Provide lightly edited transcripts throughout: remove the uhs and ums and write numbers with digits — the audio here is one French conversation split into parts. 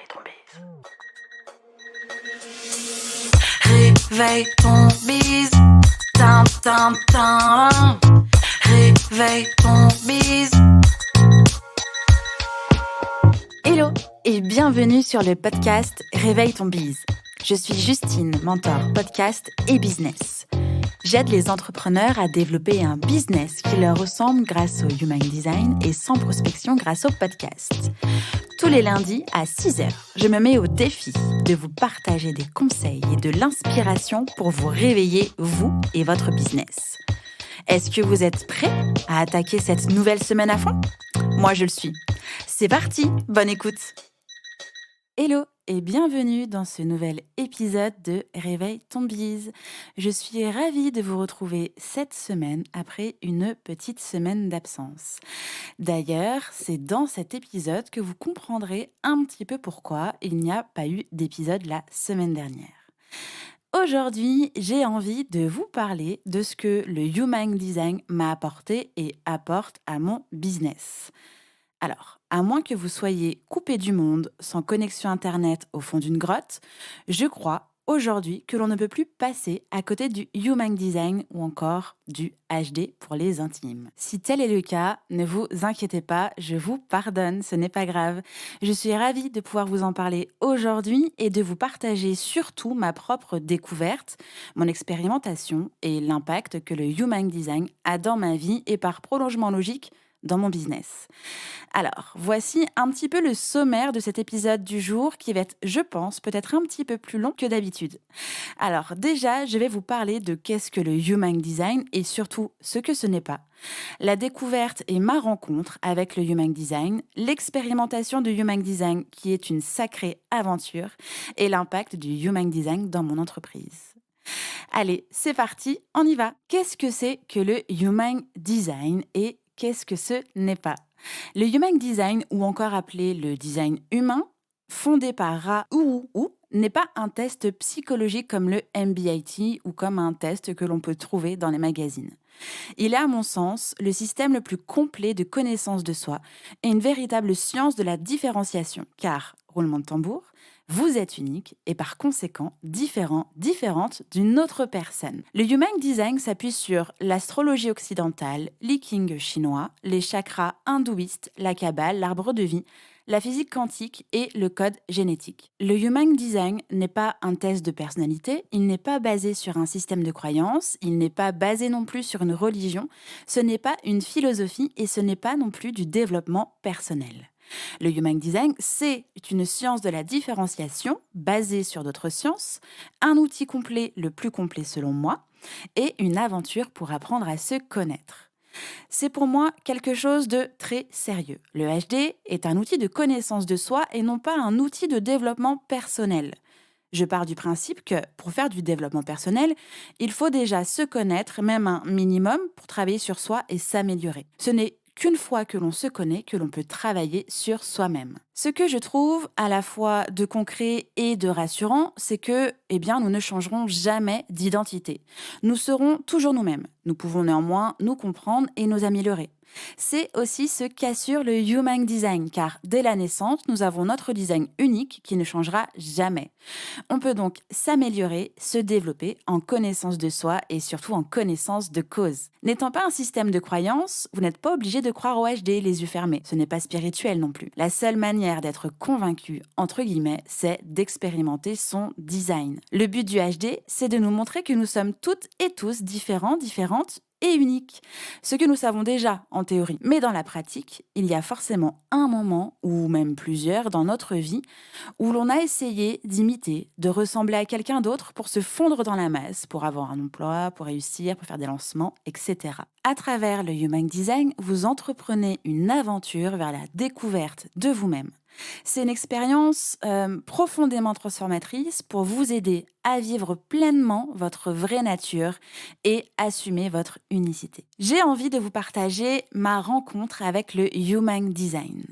ton bise. Réveille ton bise. Tin, tin, tin. Réveille ton bise. Hello et bienvenue sur le podcast Réveille ton bise. Je suis Justine, mentor podcast et business. J'aide les entrepreneurs à développer un business qui leur ressemble grâce au Human Design et sans prospection grâce au podcast. Tous les lundis à 6h, je me mets au défi de vous partager des conseils et de l'inspiration pour vous réveiller, vous et votre business. Est-ce que vous êtes prêts à attaquer cette nouvelle semaine à fond ? Moi, je le suis. C'est parti, bonne écoute. Hello et bienvenue dans ce nouvel épisode de Réveille ton bise. Je suis ravie de vous retrouver cette semaine après une petite semaine d'absence. D'ailleurs, c'est dans cet épisode que vous comprendrez un petit peu pourquoi il n'y a pas eu d'épisode la semaine dernière. Aujourd'hui, j'ai envie de vous parler de ce que le Human Design m'a apporté et apporte à mon business. Alors, à moins que vous soyez coupé du monde, sans connexion Internet au fond d'une grotte, je crois aujourd'hui que l'on ne peut plus passer à côté du Human Design ou encore du HD pour les intimes. Si tel est le cas, ne vous inquiétez pas, je vous pardonne, ce n'est pas grave. Je suis ravie de pouvoir vous en parler aujourd'hui et de vous partager surtout ma propre découverte, mon expérimentation et l'impact que le Human Design a dans ma vie et par prolongement logique dans mon business. Alors, voici un petit peu le sommaire de cet épisode du jour qui va être, je pense, peut-être un petit peu plus long que d'habitude. Alors déjà, je vais vous parler de qu'est-ce que le Human Design et surtout ce que ce n'est pas. La découverte et ma rencontre avec le Human Design, l'expérimentation du Human Design qui est une sacrée aventure et l'impact du Human Design dans mon entreprise. Allez, c'est parti, on y va. Qu'est-ce que c'est que le Human Design et qu'est-ce que ce n'est pas ? Le Human Design, ou encore appelé le design humain, fondé par Ra Uru, n'est pas un test psychologique comme le MBIT ou comme un test que l'on peut trouver dans les magazines. Il est, à mon sens, le système le plus complet de connaissance de soi et une véritable science de la différenciation, car, roulement de tambour, vous êtes unique et par conséquent différente d'une autre personne. Le Human Design s'appuie sur l'astrologie occidentale, l'I-Ching chinois, les chakras hindouistes, la Kabbale, l'arbre de vie, la physique quantique et le code génétique. Le Human Design n'est pas un test de personnalité, il n'est pas basé sur un système de croyances, il n'est pas basé non plus sur une religion, ce n'est pas une philosophie et ce n'est pas non plus du développement personnel. Le Human Design, c'est une science de la différenciation basée sur d'autres sciences, un outil complet, le plus complet selon moi, et une aventure pour apprendre à se connaître. C'est pour moi quelque chose de très sérieux. Le HD est un outil de connaissance de soi et non pas un outil de développement personnel. Je pars du principe que pour faire du développement personnel, il faut déjà se connaître, même un minimum, pour travailler sur soi et s'améliorer. Ce n'est qu'une fois que l'on se connaît que l'on peut travailler sur soi-même. Ce que je trouve à la fois de concret et de rassurant, c'est que, nous ne changerons jamais d'identité. Nous serons toujours nous-mêmes. Nous pouvons néanmoins nous comprendre et nous améliorer. C'est aussi ce qu'assure le Human Design, car dès la naissance, nous avons notre design unique qui ne changera jamais. On peut donc s'améliorer, se développer en connaissance de soi et surtout en connaissance de cause. N'étant pas un système de croyance, vous n'êtes pas obligé de croire au HD les yeux fermés. Ce n'est pas spirituel non plus. La seule manière d'être convaincu, entre guillemets, c'est d'expérimenter son design. Le but du HD, c'est de nous montrer que nous sommes toutes et tous différentes, et unique, ce que nous savons déjà en théorie. Mais dans la pratique, il y a forcément un moment, ou même plusieurs dans notre vie, où l'on a essayé d'imiter, de ressembler à quelqu'un d'autre pour se fondre dans la masse, pour avoir un emploi, pour réussir, pour faire des lancements, etc. À travers le Human Design, vous entreprenez une aventure vers la découverte de vous-même. C'est une expérience profondément transformatrice pour vous aider à vivre pleinement votre vraie nature et assumer votre unicité. J'ai envie de vous partager ma rencontre avec le Human Design.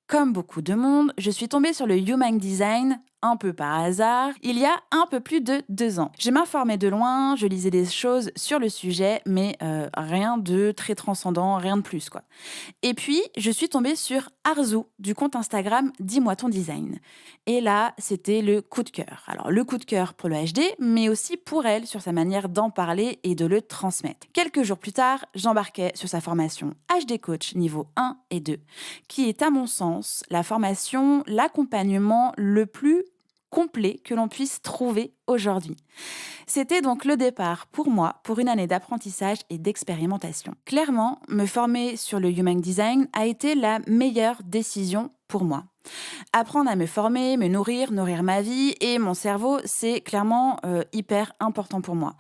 Comme beaucoup de monde, je suis tombée sur le Human Design un peu par hasard, il y a un peu plus de 2 ans. Je m'informais de loin, je lisais des choses sur le sujet, mais rien de très transcendant, rien de plus, quoi. Et puis, je suis tombée sur Arzu, du compte Instagram Dis-moi ton design. Et là, c'était le coup de cœur. Alors, le coup de cœur pour le HD, mais aussi pour elle, sur sa manière d'en parler et de le transmettre. Quelques jours plus tard, j'embarquais sur sa formation HD Coach niveau 1 et 2, qui est, à mon sens, la formation, l'accompagnement le plus complet que l'on puisse trouver aujourd'hui. C'était donc le départ pour moi pour une année d'apprentissage et d'expérimentation. Clairement, me former sur le Human Design a été la meilleure décision pour moi. Apprendre à me former, me nourrir ma vie et mon cerveau, c'est clairement hyper important pour moi.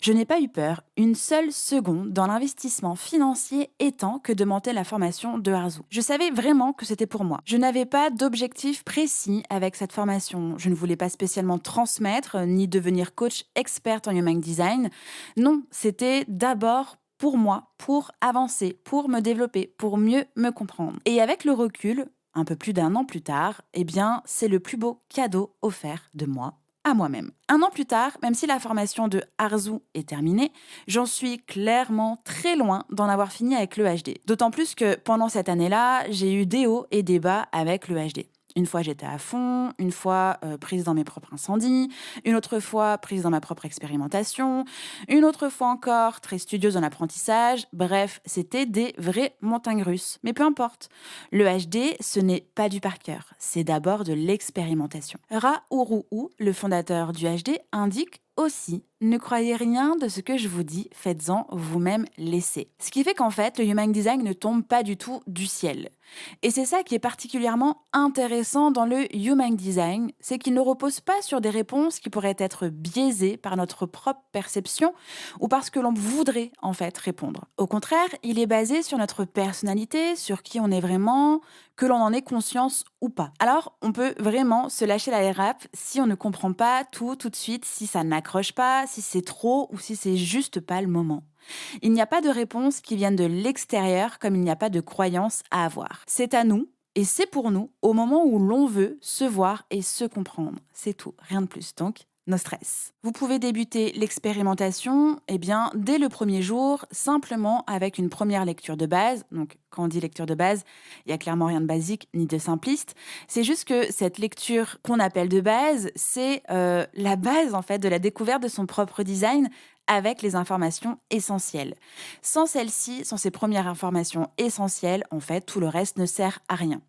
Je n'ai pas eu peur une seule seconde dans l'investissement financier étant que de monter la formation de Arzu. Je savais vraiment que c'était pour moi. Je n'avais pas d'objectif précis avec cette formation. Je ne voulais pas spécialement transmettre ni devenir coach experte en Human Design. Non, c'était d'abord pour moi, pour avancer, pour me développer, pour mieux me comprendre. Et avec le recul, un peu plus d'1 an plus tard, eh bien, c'est le plus beau cadeau offert de moi à moi-même. 1 an plus tard, même si la formation de Arzu est terminée, j'en suis clairement très loin d'en avoir fini avec le HD. D'autant plus que pendant cette année-là, j'ai eu des hauts et des bas avec le HD. Une fois, j'étais à fond, une fois prise dans mes propres incendies, une autre fois prise dans ma propre expérimentation, une autre fois encore très studieuse en apprentissage. Bref, c'était des vraies montagnes russes. Mais peu importe. Le HD, ce n'est pas du par cœur, c'est d'abord de l'expérimentation. Ra Uru, le fondateur du HD, indique aussi, ne croyez rien de ce que je vous dis, faites-en vous-même l'essai. Ce qui fait qu'en fait, le Human Design ne tombe pas du tout du ciel. Et c'est ça qui est particulièrement intéressant dans le Human Design, c'est qu'il ne repose pas sur des réponses qui pourraient être biaisées par notre propre perception ou parce que l'on voudrait en fait répondre. Au contraire, il est basé sur notre personnalité, sur qui on est vraiment, que l'on en ait conscience ou pas. Alors, on peut vraiment se lâcher la râpe si on ne comprend pas tout de suite, si ça n'accroche pas, si c'est trop ou si c'est juste pas le moment. Il n'y a pas de réponse qui vienne de l'extérieur comme il n'y a pas de croyance à avoir. C'est à nous et c'est pour nous au moment où l'on veut se voir et se comprendre. C'est tout, rien de plus. Donc, no stress. Vous pouvez débuter l'expérimentation dès le premier jour, simplement avec une première lecture de base. Donc, quand on dit lecture de base, il n'y a clairement rien de basique ni de simpliste. C'est juste que cette lecture qu'on appelle de base, c'est la base en fait de la découverte de son propre design avec les informations essentielles. Sans celles-ci, sans ces premières informations essentielles, en fait, tout le reste ne sert à rien.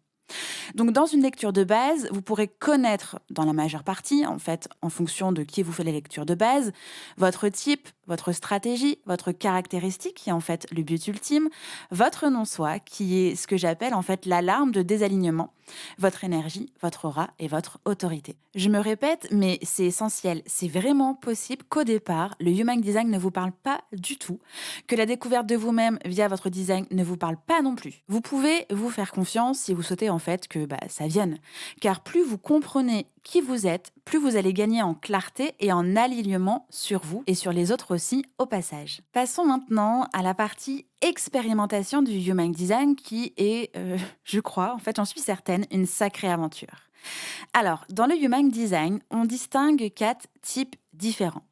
Donc, dans une lecture de base, vous pourrez connaître, dans la majeure partie, en fait, en fonction de qui vous fait la lecture de base, votre type, votre stratégie, votre caractéristique, qui est en fait le but ultime, votre non-soi, qui est ce que j'appelle en fait l'alarme de désalignement, votre énergie, votre aura et votre autorité. Je me répète, mais c'est essentiel. C'est vraiment possible qu'au départ, le Human Design ne vous parle pas du tout, que la découverte de vous-même via votre design ne vous parle pas non plus. Vous pouvez vous faire confiance si vous souhaitez en fait que ça vienne. Car plus vous comprenez qui vous êtes, plus vous allez gagner en clarté et en alignement sur vous et sur les autres aussi au passage. Passons maintenant à la partie expérimentation du Human Design qui est, je crois, en fait j'en suis certaine, une sacrée aventure. Alors, dans le Human Design, on distingue 4 types différents.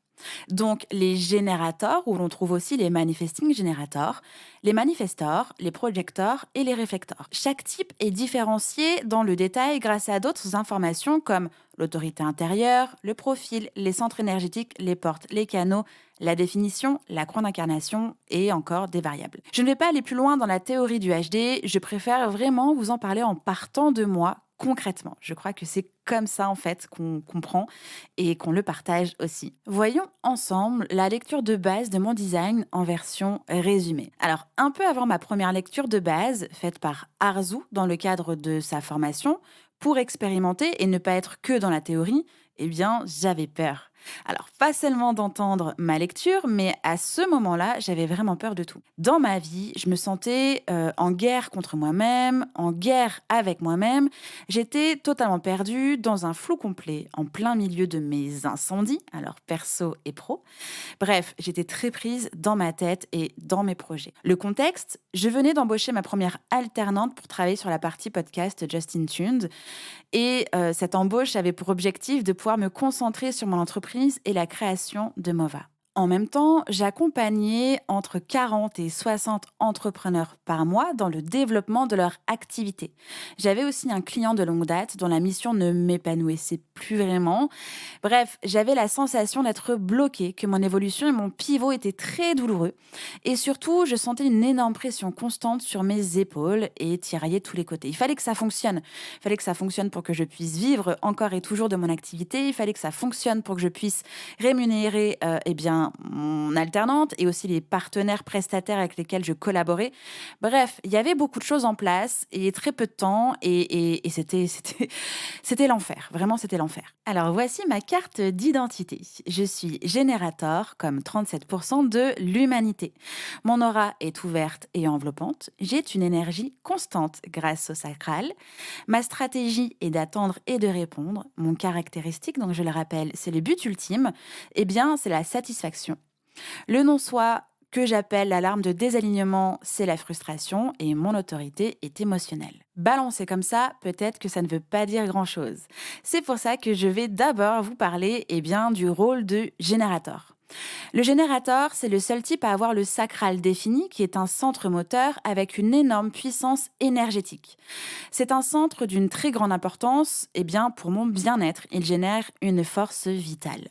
Donc, les générateurs, où l'on trouve aussi les manifesting générateurs, les manifestors, les projectors et les réflecteurs. Chaque type est différencié dans le détail grâce à d'autres informations comme l'autorité intérieure, le profil, les centres énergétiques, les portes, les canaux, la définition, la croix d'incarnation et encore des variables. Je ne vais pas aller plus loin dans la théorie du HD, je préfère vraiment vous en parler en partant de moi concrètement. Je crois que c'est comme ça en fait qu'on comprend et qu'on le partage aussi. Voyons ensemble la lecture de base de mon design en version résumée. Alors, un peu avant ma première lecture de base, faite par Arzu dans le cadre de sa formation, pour expérimenter et ne pas être que dans la théorie, j'avais peur. Alors, pas seulement d'entendre ma lecture, mais à ce moment-là, j'avais vraiment peur de tout. Dans ma vie, je me sentais en guerre contre moi-même, en guerre avec moi-même. J'étais totalement perdue, dans un flou complet, en plein milieu de mes incendies, alors perso et pro. Bref, j'étais très prise dans ma tête et dans mes projets. Le contexte, je venais d'embaucher ma première alternante pour travailler sur la partie podcast Justin Tuned. Et cette embauche avait pour objectif de pouvoir me concentrer sur mon entreprise et la création de Mova. En même temps, j'accompagnais entre 40 et 60 entrepreneurs par mois dans le développement de leur activité. J'avais aussi un client de longue date dont la mission ne m'épanouissait plus vraiment. Bref, j'avais la sensation d'être bloquée, que mon évolution et mon pivot étaient très douloureux. Et surtout, je sentais une énorme pression constante sur mes épaules et tiraillait de tous les côtés. Il fallait que ça fonctionne. Il fallait que ça fonctionne pour que je puisse vivre encore et toujours de mon activité. Il fallait que ça fonctionne pour que je puisse rémunérer mon alternante et aussi les partenaires prestataires avec lesquels je collaborais. Bref, il y avait beaucoup de choses en place et très peu de temps et c'était l'enfer. Vraiment, c'était l'enfer. Alors, voici ma carte d'identité. Je suis générateur, comme 37% de l'humanité. Mon aura est ouverte et enveloppante. J'ai une énergie constante grâce au sacral. Ma stratégie est d'attendre et de répondre. Mon caractéristique, donc je le rappelle, c'est le but ultime. Eh bien, c'est la satisfaction. Le non-soi que j'appelle l'alarme de désalignement, c'est la frustration et mon autorité est émotionnelle. Balancé comme ça, peut-être que ça ne veut pas dire grand-chose. C'est pour ça que je vais d'abord vous parler du rôle de générateur. Le générateur, c'est le seul type à avoir le sacral défini, qui est un centre moteur avec une énorme puissance énergétique. C'est un centre d'une très grande importance pour mon bien-être. Il génère une force vitale.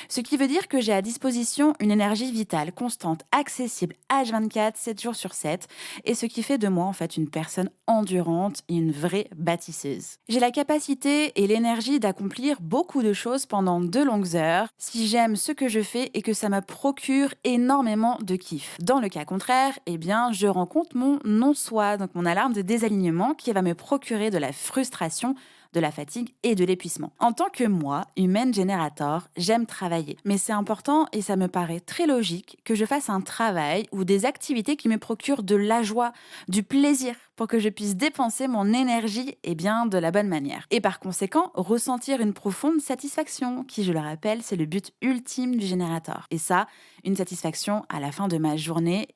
Ce qui veut dire que j'ai à disposition une énergie vitale, constante, accessible, H24, 7 jours sur 7, et ce qui fait de moi en fait une personne endurante et une vraie bâtisseuse. J'ai la capacité et l'énergie d'accomplir beaucoup de choses pendant de longues heures, si j'aime ce que je fais et que ça me procure énormément de kiff. Dans le cas contraire, je rencontre mon non-soi, donc mon alarme de désalignement qui va me procurer de la frustration, de la fatigue et de l'épuisement. En tant que moi, humaine générateur, j'aime travailler. Mais c'est important et ça me paraît très logique que je fasse un travail ou des activités qui me procurent de la joie, du plaisir, pour que je puisse dépenser mon énergie de la bonne manière. Et par conséquent, ressentir une profonde satisfaction, qui, je le rappelle, c'est le but ultime du générateur. Et ça, une satisfaction à la fin de ma journée,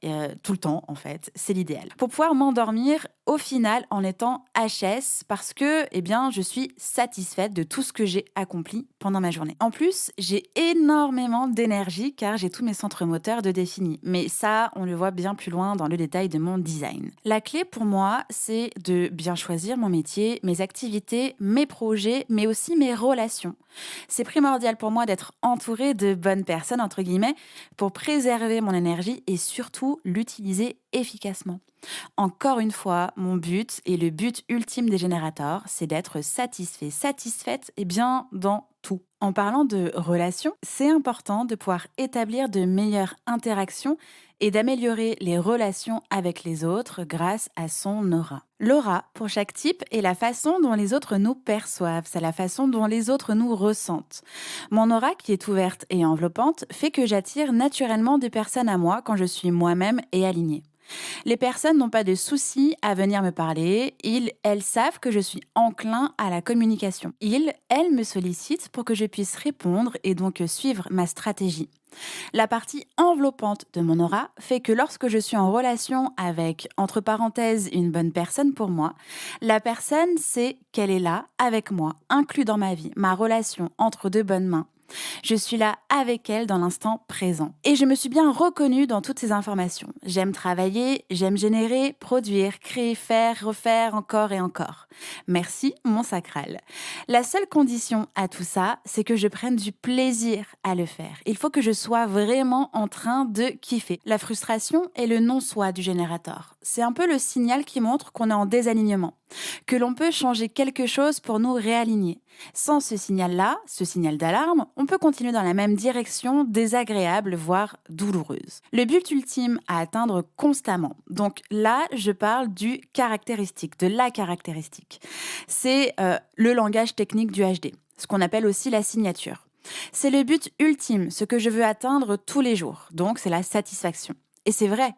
tout le temps en fait, c'est l'idéal. Pour pouvoir m'endormir au final en étant HS parce que je suis satisfaite de tout ce que j'ai accompli pendant ma journée. En plus, j'ai énormément d'énergie car j'ai tous mes centres moteurs de définis. Mais ça, on le voit bien plus loin dans le détail de mon design. La clé pour moi, c'est de bien choisir mon métier, mes activités, mes projets, mais aussi mes relations. C'est primordial pour moi d'être entourée de bonnes personnes, entre guillemets, pour préserver mon énergie et surtout l'utiliser efficacement. Encore une fois, mon but et le but ultime des générateurs, c'est d'être satisfaite dans tout. En parlant de relations, c'est important de pouvoir établir de meilleures interactions et d'améliorer les relations avec les autres grâce à son aura. L'aura, pour chaque type, est la façon dont les autres nous perçoivent, c'est la façon dont les autres nous ressentent. Mon aura, qui est ouverte et enveloppante, fait que j'attire naturellement des personnes à moi quand je suis moi-même et alignée. Les personnes n'ont pas de soucis à venir me parler. Elles savent que je suis enclin à la communication. Elles me sollicitent pour que je puisse répondre et donc suivre ma stratégie. La partie enveloppante de mon aura fait que lorsque je suis en relation avec, entre parenthèses, une bonne personne pour moi, la personne sait qu'elle est là avec moi, inclus dans ma vie, ma relation entre deux bonnes mains. Je suis là avec elle dans l'instant présent. Et je me suis bien reconnue dans toutes ces informations. J'aime travailler, j'aime générer, produire, créer, faire, refaire encore et encore. Merci, mon sacral. La seule condition à tout ça, c'est que je prenne du plaisir à le faire. Il faut que je sois vraiment en train de kiffer. La frustration est le non-soi du générateur. C'est un peu le signal qui montre qu'on est en désalignement, que l'on peut changer quelque chose pour nous réaligner. Sans ce signal-là, ce signal d'alarme, on peut continuer dans la même direction désagréable, voire douloureuse. Le but ultime à atteindre constamment. Donc là, je parle du caractéristique, de la caractéristique. C'est le langage technique du HD, ce qu'on appelle aussi la signature. C'est le but ultime, ce que je veux atteindre tous les jours. Donc, c'est la satisfaction. Et c'est vrai,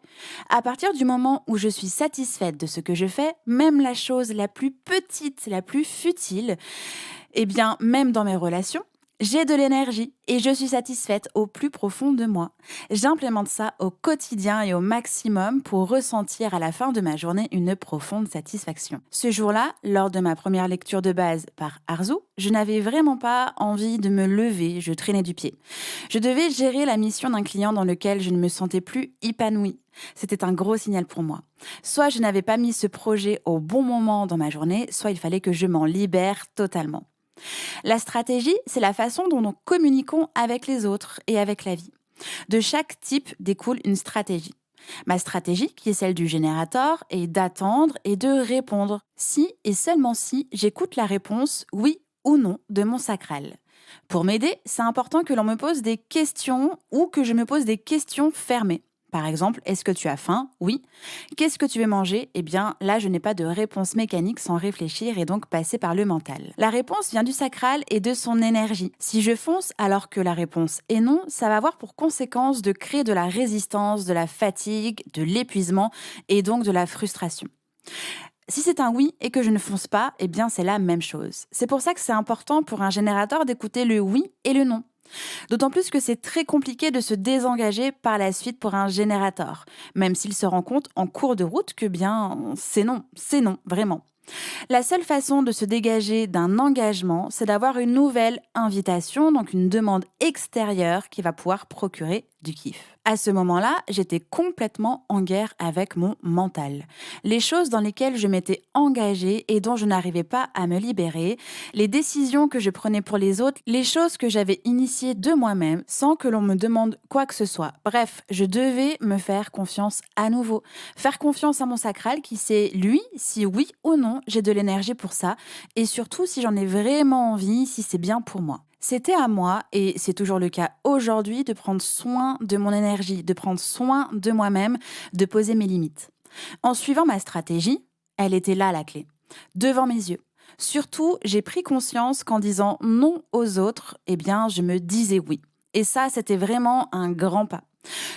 à partir du moment où je suis satisfaite de ce que je fais, même la chose la plus petite, la plus futile, eh bien, même dans mes relations, j'ai de l'énergie et je suis satisfaite au plus profond de moi. J'implémente ça au quotidien et au maximum pour ressentir à la fin de ma journée une profonde satisfaction. Ce jour-là, lors de ma première lecture de base par Arzu, je n'avais vraiment pas envie de me lever, je traînais du pied. Je devais gérer la mission d'un client dans lequel je ne me sentais plus épanouie. C'était un gros signal pour moi. Soit je n'avais pas mis ce projet au bon moment dans ma journée, soit il fallait que je m'en libère totalement. La stratégie, c'est la façon dont nous communiquons avec les autres et avec la vie. De chaque type découle une stratégie. Ma stratégie, qui est celle du générateur, est d'attendre et de répondre. Si et seulement si j'écoute la réponse oui ou non de mon sacral. Pour m'aider, c'est important que l'on me pose des questions ou que je me pose des questions fermées. Par exemple, est-ce que tu as faim? Oui. Qu'est-ce que tu veux manger? Eh bien, là, je n'ai pas de réponse mécanique sans réfléchir et donc passer par le mental. La réponse vient du sacral et de son énergie. Si je fonce alors que la réponse est non, ça va avoir pour conséquence de créer de la résistance, de la fatigue, de l'épuisement et donc de la frustration. Si c'est un oui et que je ne fonce pas, eh bien, c'est la même chose. C'est pour ça que c'est important pour un générateur d'écouter le oui et le non. D'autant plus que c'est très compliqué de se désengager par la suite pour un générateur, même s'il se rend compte en cours de route que bien, c'est non, vraiment. La seule façon de se dégager d'un engagement, c'est d'avoir une nouvelle invitation, donc une demande extérieure qui va pouvoir procurer du kiff. À ce moment-là, j'étais complètement en guerre avec mon mental. Les choses dans lesquelles je m'étais engagée et dont je n'arrivais pas à me libérer, les décisions que je prenais pour les autres, les choses que j'avais initiées de moi-même sans que l'on me demande quoi que ce soit. Bref, je devais me faire confiance à nouveau. Faire confiance à mon sacral qui sait, lui, si oui ou non, j'ai de l'énergie pour ça et surtout si j'en ai vraiment envie, si c'est bien pour moi. C'était à moi, et c'est toujours le cas aujourd'hui, de prendre soin de mon énergie, de prendre soin de moi-même, de poser mes limites. En suivant ma stratégie, elle était là la clé, devant mes yeux. Surtout, j'ai pris conscience qu'en disant non aux autres, eh bien, je me disais oui. Et ça, c'était vraiment un grand pas.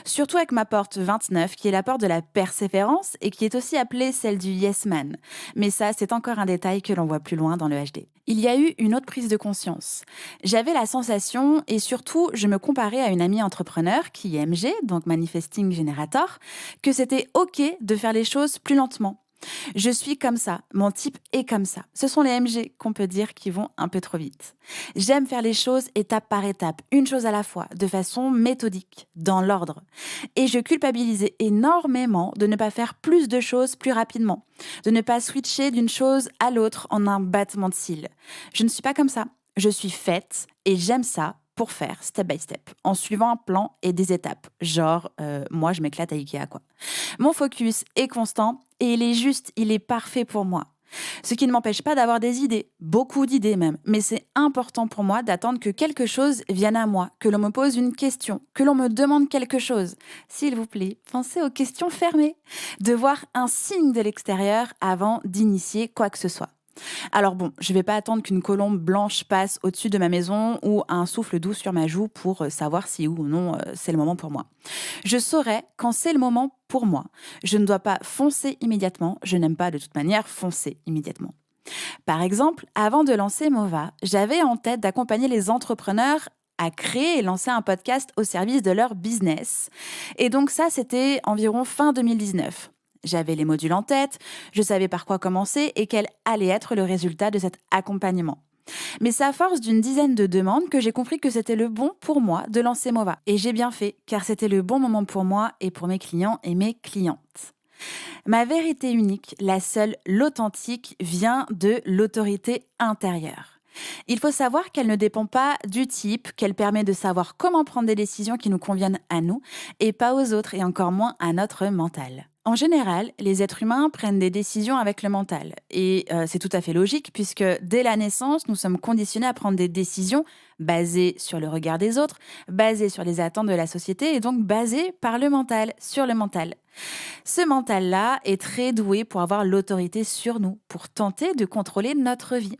Surtout avec ma porte 29, qui est la porte de la persévérance et qui est aussi appelée celle du yes man. Mais ça, c'est encore un détail que l'on voit plus loin dans le HD. Il y a eu une autre prise de conscience. J'avais la sensation, et surtout, je me comparais à une amie entrepreneur qui est MG, donc Manifesting Generator, que c'était OK de faire les choses plus lentement. Je suis comme ça, mon type est comme ça. Ce sont les MG qu'on peut dire qui vont un peu trop vite. J'aime faire les choses étape par étape, une chose à la fois, de façon méthodique, dans l'ordre. Et je culpabilisais énormément de ne pas faire plus de choses plus rapidement, de ne pas switcher d'une chose à l'autre en un battement de cils. Je ne suis pas comme ça. Je suis faite et j'aime ça pour faire step by step, en suivant un plan et des étapes. Genre, moi, je m'éclate à Ikea, quoi. Mon focus est constant et il est juste, il est parfait pour moi. Ce qui ne m'empêche pas d'avoir des idées, beaucoup d'idées même, mais c'est important pour moi d'attendre que quelque chose vienne à moi, que l'on me pose une question, que l'on me demande quelque chose. S'il vous plaît, pensez aux questions fermées, de voir un signe de l'extérieur avant d'initier quoi que ce soit. Alors bon, je vais pas attendre qu'une colombe blanche passe au-dessus de ma maison ou un souffle doux sur ma joue pour savoir si oui ou non c'est le moment pour moi. Je saurai quand c'est le moment pour moi. Je ne dois pas foncer immédiatement. Je n'aime pas de toute manière foncer immédiatement. Par exemple, avant de lancer Mova, j'avais en tête d'accompagner les entrepreneurs à créer et lancer un podcast au service de leur business. Et donc ça, c'était environ fin 2019. J'avais les modules en tête, je savais par quoi commencer et quel allait être le résultat de cet accompagnement. Mais c'est à force d'une dizaine de demandes que j'ai compris que c'était le bon pour moi de lancer Mova. Et j'ai bien fait, car c'était le bon moment pour moi et pour mes clients et mes clientes. Ma vérité unique, la seule, l'authentique, vient de l'autorité intérieure. Il faut savoir qu'elle ne dépend pas du type, qu'elle permet de savoir comment prendre des décisions qui nous conviennent à nous et pas aux autres et encore moins à notre mental. En général, les êtres humains prennent des décisions avec le mental. Et c'est tout à fait logique puisque dès la naissance, nous sommes conditionnés à prendre des décisions basées sur le regard des autres, basées sur les attentes de la société et donc basées par le mental, sur le mental. Ce mental-là est très doué pour avoir l'autorité sur nous, pour tenter de contrôler notre vie.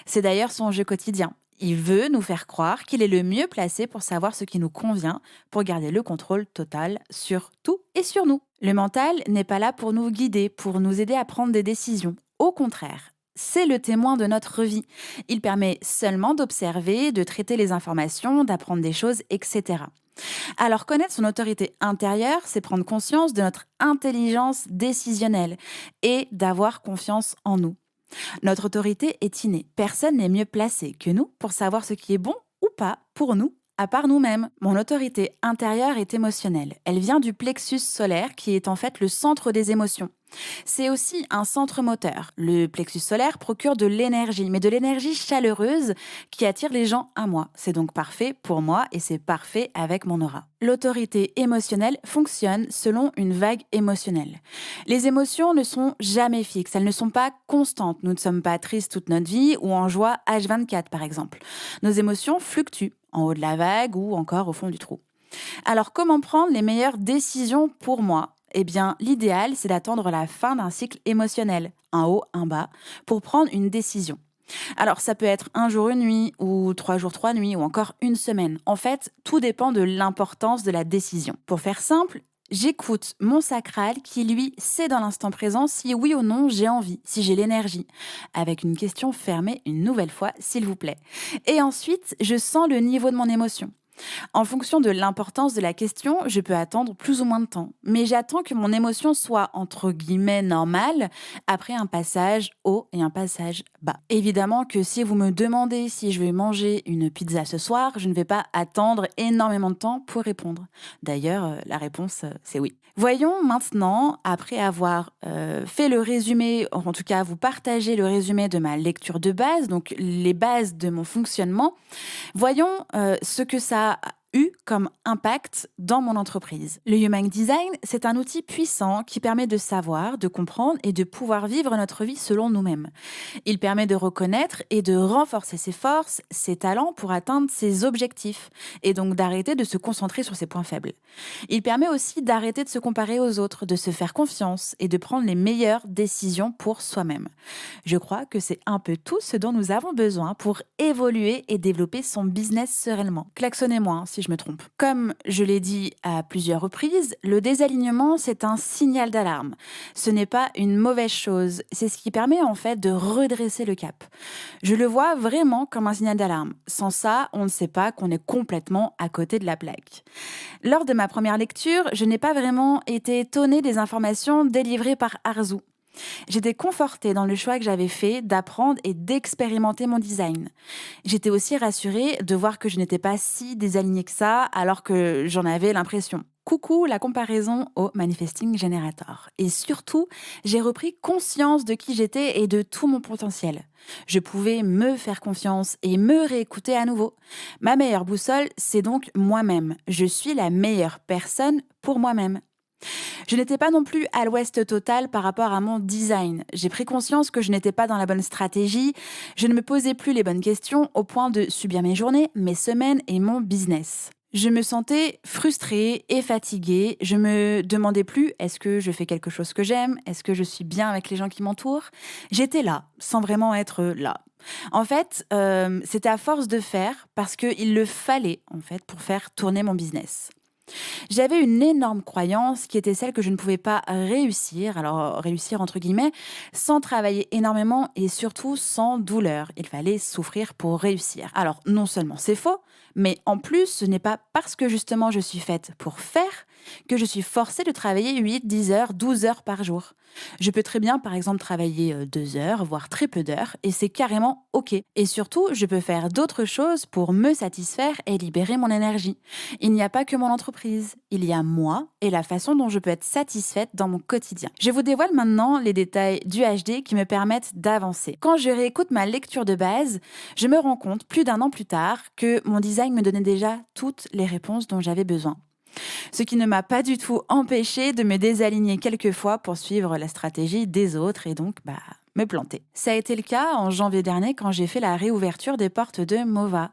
C'est d'ailleurs son jeu quotidien. Il veut nous faire croire qu'il est le mieux placé pour savoir ce qui nous convient, pour garder le contrôle total sur tout et sur nous. Le mental n'est pas là pour nous guider, pour nous aider à prendre des décisions. Au contraire, c'est le témoin de notre vie. Il permet seulement d'observer, de traiter les informations, d'apprendre des choses, etc. Alors connaître son autorité intérieure, c'est prendre conscience de notre intelligence décisionnelle et d'avoir confiance en nous. Notre autorité est innée. Personne n'est mieux placé que nous pour savoir ce qui est bon ou pas pour nous, à part nous-mêmes. Mon autorité intérieure est émotionnelle. Elle vient du plexus solaire qui est en fait le centre des émotions. C'est aussi un centre moteur. Le plexus solaire procure de l'énergie, mais de l'énergie chaleureuse qui attire les gens à moi. C'est donc parfait pour moi et c'est parfait avec mon aura. L'autorité émotionnelle fonctionne selon une vague émotionnelle. Les émotions ne sont jamais fixes, elles ne sont pas constantes. Nous ne sommes pas tristes toute notre vie ou en joie H24 par exemple. Nos émotions fluctuent en haut de la vague ou encore au fond du trou. Alors comment prendre les meilleures décisions pour moi ? Eh bien, l'idéal, c'est d'attendre la fin d'un cycle émotionnel, un haut, un bas, pour prendre une décision. Alors, ça peut être un jour, une nuit, ou 3 jours, 3 nuits, ou encore une semaine. En fait, tout dépend de l'importance de la décision. Pour faire simple, j'écoute mon sacral qui, lui, sait dans l'instant présent si oui ou non j'ai envie, si j'ai l'énergie. Avec une question fermée une nouvelle fois, s'il vous plaît. Et ensuite, je sens le niveau de mon émotion. En fonction de l'importance de la question, je peux attendre plus ou moins de temps. Mais j'attends que mon émotion soit, entre guillemets, normale, après un passage haut et un passage bas. Évidemment que si vous me demandez si je vais manger une pizza ce soir, je ne vais pas attendre énormément de temps pour répondre. D'ailleurs, la réponse, c'est oui. Voyons maintenant, après avoir fait le résumé, en tout cas vous partager le résumé de ma lecture de base, donc les bases de mon fonctionnement, voyons ce que ça a eu comme impact dans mon entreprise. Le Human Design, c'est un outil puissant qui permet de savoir, de comprendre et de pouvoir vivre notre vie selon nous-mêmes. Il permet de reconnaître et de renforcer ses forces, ses talents pour atteindre ses objectifs et donc d'arrêter de se concentrer sur ses points faibles. Il permet aussi d'arrêter de se comparer aux autres, de se faire confiance et de prendre les meilleures décisions pour soi-même. Je crois que c'est un peu tout ce dont nous avons besoin pour évoluer et développer son business sereinement. Klaxonnez-moi si je me trompe. Comme je l'ai dit à plusieurs reprises, le désalignement, c'est un signal d'alarme. Ce n'est pas une mauvaise chose, c'est ce qui permet en fait de redresser le cap. Je le vois vraiment comme un signal d'alarme. Sans ça, on ne sait pas qu'on est complètement à côté de la plaque. Lors de ma première lecture, je n'ai pas vraiment été étonnée des informations délivrées par Arzu. J'étais confortée dans le choix que j'avais fait d'apprendre et d'expérimenter mon design. J'étais aussi rassurée de voir que je n'étais pas si désalignée que ça, alors que j'en avais l'impression. Coucou la comparaison au Manifesting Generator. Et surtout, j'ai repris conscience de qui j'étais et de tout mon potentiel. Je pouvais me faire confiance et me réécouter à nouveau. Ma meilleure boussole, c'est donc moi-même. Je suis la meilleure personne pour moi-même. Je n'étais pas non plus à l'ouest total par rapport à mon design. J'ai pris conscience que je n'étais pas dans la bonne stratégie. Je ne me posais plus les bonnes questions au point de subir mes journées, mes semaines et mon business. Je me sentais frustrée et fatiguée. Je me demandais plus, est-ce que je fais quelque chose que j'aime ? Est-ce que je suis bien avec les gens qui m'entourent ? J'étais là, sans vraiment être là. En fait, c'était à force de faire parce qu'il le fallait en fait pour faire tourner mon business. J'avais une énorme croyance qui était celle que je ne pouvais pas réussir, alors réussir entre guillemets, sans travailler énormément et surtout sans douleur. Il fallait souffrir pour réussir. Alors non seulement c'est faux, mais en plus ce n'est pas parce que justement je suis faite pour faire que je suis forcée de travailler 8, 10 heures, 12 heures par jour. Je peux très bien par exemple travailler 2 heures, voire très peu d'heures, et c'est carrément OK. Et surtout, je peux faire d'autres choses pour me satisfaire et libérer mon énergie. Il n'y a pas que mon entreprise, il y a moi et la façon dont je peux être satisfaite dans mon quotidien. Je vous dévoile maintenant les détails du HD qui me permettent d'avancer. Quand je réécoute ma lecture de base, je me rends compte, plus d'1 an plus tard, que mon design me donnait déjà toutes les réponses dont j'avais besoin. Ce qui ne m'a pas du tout empêché de me désaligner quelquefois pour suivre la stratégie des autres et donc me planter. Ça a été le cas en janvier dernier quand j'ai fait la réouverture des portes de Mova.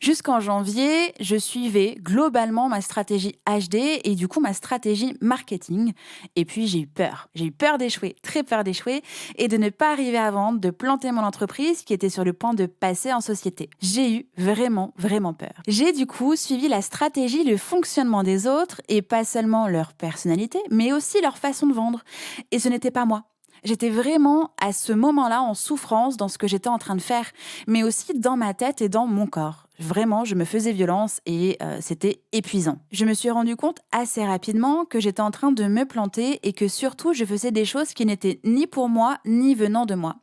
Jusqu'en janvier, je suivais globalement ma stratégie HD et du coup ma stratégie marketing. Et puis j'ai eu peur. J'ai eu peur d'échouer, très peur d'échouer et de ne pas arriver à vendre, de planter mon entreprise qui était sur le point de passer en société. J'ai eu vraiment peur. J'ai du coup suivi la stratégie, le fonctionnement des autres et pas seulement leur personnalité, mais aussi leur façon de vendre. Et ce n'était pas moi. J'étais vraiment à ce moment-là en souffrance dans ce que j'étais en train de faire, mais aussi dans ma tête et dans mon corps. Vraiment, je me faisais violence et c'était épuisant. Je me suis rendu compte assez rapidement que j'étais en train de me planter et que surtout, je faisais des choses qui n'étaient ni pour moi, ni venant de moi.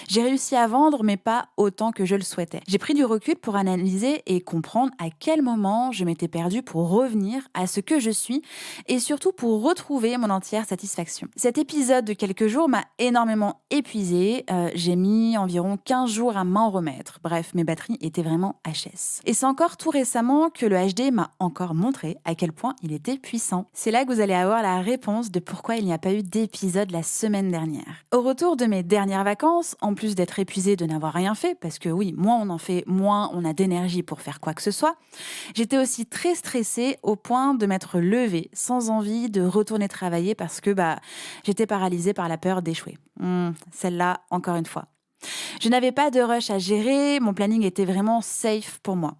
J'ai réussi à vendre, mais pas autant que je le souhaitais. J'ai pris du recul pour analyser et comprendre à quel moment je m'étais perdue pour revenir à ce que je suis et surtout pour retrouver mon entière satisfaction. Cet épisode de quelques jours m'a énormément épuisée. J'ai mis environ 15 jours à m'en remettre. Bref, mes batteries étaient vraiment HS. Et c'est encore tout récemment que le HD m'a encore montré à quel point il était puissant. C'est là que vous allez avoir la réponse de pourquoi il n'y a pas eu d'épisode la semaine dernière. Au retour de mes dernières vacances, en plus d'être épuisée de n'avoir rien fait, parce que oui, moins on en fait, moins on a d'énergie pour faire quoi que ce soit, j'étais aussi très stressée au point de m'être levée sans envie de retourner travailler parce que j'étais paralysée par la peur d'échouer. Celle-là, encore une fois. Je n'avais pas de rush à gérer, mon planning était vraiment safe pour moi.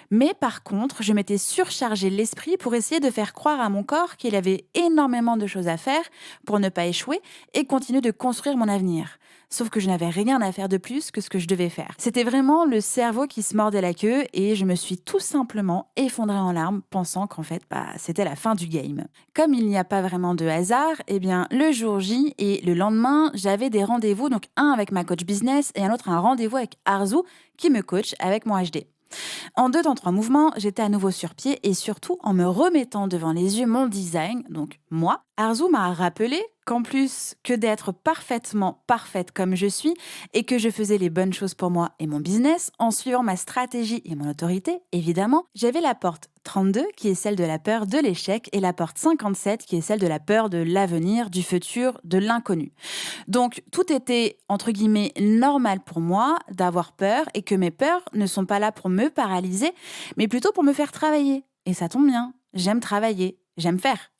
Mais par contre, je m'étais surchargé l'esprit pour essayer de faire croire à mon corps qu'il avait énormément de choses à faire pour ne pas échouer et continuer de construire mon avenir. Sauf que je n'avais rien à faire de plus que ce que je devais faire. C'était vraiment le cerveau qui se mordait la queue et je me suis tout simplement effondrée en larmes pensant qu'en fait, c'était la fin du game. Comme il n'y a pas vraiment de hasard, le jour J et le lendemain, j'avais des rendez-vous, donc un avec ma coach business et un autre un rendez-vous avec Arzu qui me coach avec mon HD. En 2 dans 3 mouvements, j'étais à nouveau sur pied et surtout en me remettant devant les yeux mon design, donc moi, Arzu m'a rappelé qu'en plus que d'être parfaitement parfaite comme je suis et que je faisais les bonnes choses pour moi et mon business, en suivant ma stratégie et mon autorité, évidemment, j'avais la porte 32 qui est celle de la peur de l'échec et la porte 57 qui est celle de la peur de l'avenir, du futur, de l'inconnu. Donc tout était entre guillemets normal pour moi d'avoir peur et que mes peurs ne sont pas là pour me paralyser, mais plutôt pour me faire travailler. Et ça tombe bien, j'aime travailler, j'aime faire.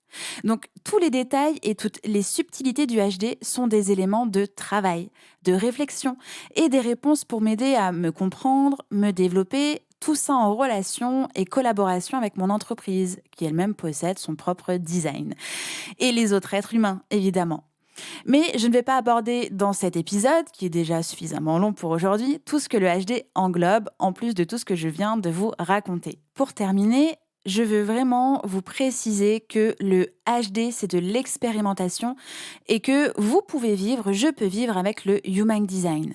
Donc, tous les détails et toutes les subtilités du HD sont des éléments de travail, de réflexion et des réponses pour m'aider à me comprendre, me développer, tout ça en relation et collaboration avec mon entreprise, qui elle-même possède son propre design. Et les autres êtres humains, évidemment. Mais je ne vais pas aborder dans cet épisode, qui est déjà suffisamment long pour aujourd'hui, tout ce que le HD englobe, en plus de tout ce que je viens de vous raconter. Pour terminer, je veux vraiment vous préciser que le HD, c'est de l'expérimentation et que vous pouvez vivre, je peux vivre avec le Human Design.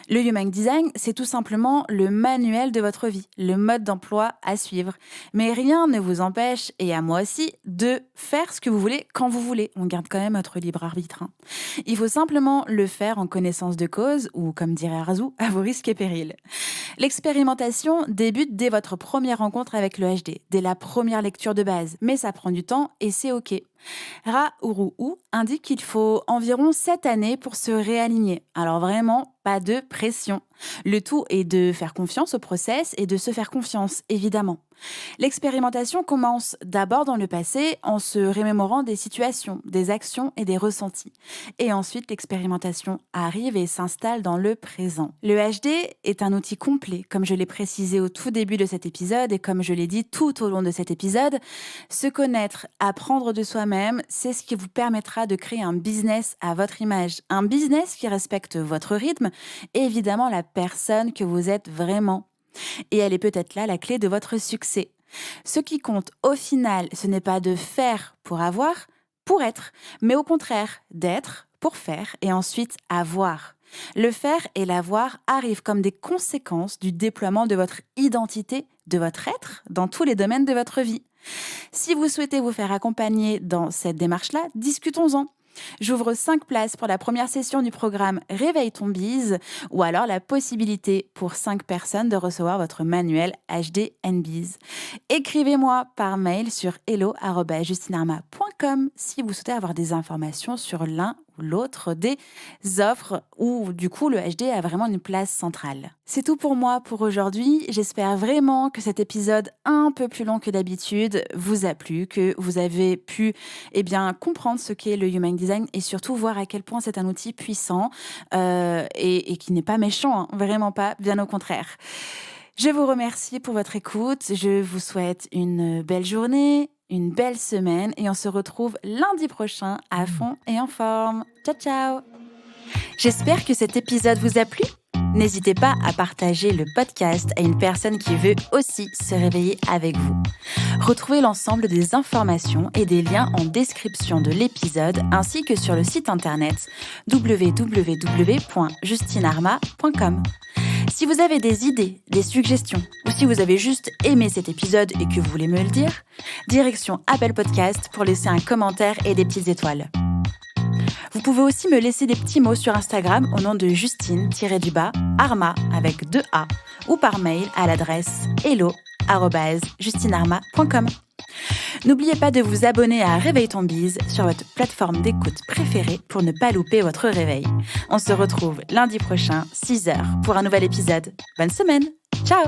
Le Human Design, c'est tout simplement le manuel de votre vie, le mode d'emploi à suivre. Mais rien ne vous empêche, et à moi aussi, de faire ce que vous voulez quand vous voulez. On garde quand même votre libre arbitre. Il faut simplement le faire en connaissance de cause ou, comme dirait Arzu, à vos risques et périls. L'expérimentation débute dès votre première rencontre avec le HD, dès la première lecture de base, mais ça prend du temps et c'est OK. Ra Uru indique qu'il faut environ 7 années pour se réaligner. Alors vraiment, pas de pression. Le tout est de faire confiance au process et de se faire confiance, évidemment. L'expérimentation commence d'abord dans le passé en se remémorant des situations, des actions et des ressentis. Et ensuite, l'expérimentation arrive et s'installe dans le présent. Le HD est un outil complet, comme je l'ai précisé au tout début de cet épisode et comme je l'ai dit tout au long de cet épisode. Se connaître, apprendre de soi-même, c'est ce qui vous permettra de créer un business à votre image. Un business qui respecte votre rythme et évidemment la personne que vous êtes vraiment. Et elle est peut-être là la clé de votre succès. Ce qui compte au final, ce n'est pas de faire pour avoir, pour être, mais au contraire d'être pour faire et ensuite avoir. Le faire et l'avoir arrivent comme des conséquences du déploiement de votre identité, de votre être, dans tous les domaines de votre vie. Si vous souhaitez vous faire accompagner dans cette démarche-là, discutons-en. J'ouvre 5 places pour la première session du programme Réveille ton bise ou alors la possibilité pour 5 personnes de recevoir votre manuel HD Biz. Écrivez-moi par mail sur hello@justinarma.com si vous souhaitez avoir des informations sur l'un l'autre des offres où du coup le HD a vraiment une place centrale. C'est tout pour moi pour aujourd'hui. J'espère vraiment que cet épisode un peu plus long que d'habitude vous a plu, que vous avez pu comprendre ce qu'est le Human Design et surtout voir à quel point c'est un outil puissant et qui n'est pas méchant, vraiment pas, bien au contraire. Je vous remercie pour votre écoute, je vous souhaite une belle journée, une belle semaine et on se retrouve lundi prochain à fond et en forme. Ciao, ciao! J'espère que cet épisode vous a plu. N'hésitez pas à partager le podcast à une personne qui veut aussi se réveiller avec vous. Retrouvez l'ensemble des informations et des liens en description de l'épisode ainsi que sur le site internet www.justinarma.com. Si vous avez des idées, des suggestions, ou si vous avez juste aimé cet épisode et que vous voulez me le dire, direction Apple Podcast pour laisser un commentaire et des petites étoiles. Vous pouvez aussi me laisser des petits mots sur Instagram au nom de Justine-Arma avec 2 A ou par mail à l'adresse hello@justinarma.com. N'oubliez pas de vous abonner à Réveille ton bise sur votre plateforme d'écoute préférée pour ne pas louper votre réveil. On se retrouve lundi prochain, 6h, pour un nouvel épisode. Bonne semaine. Ciao!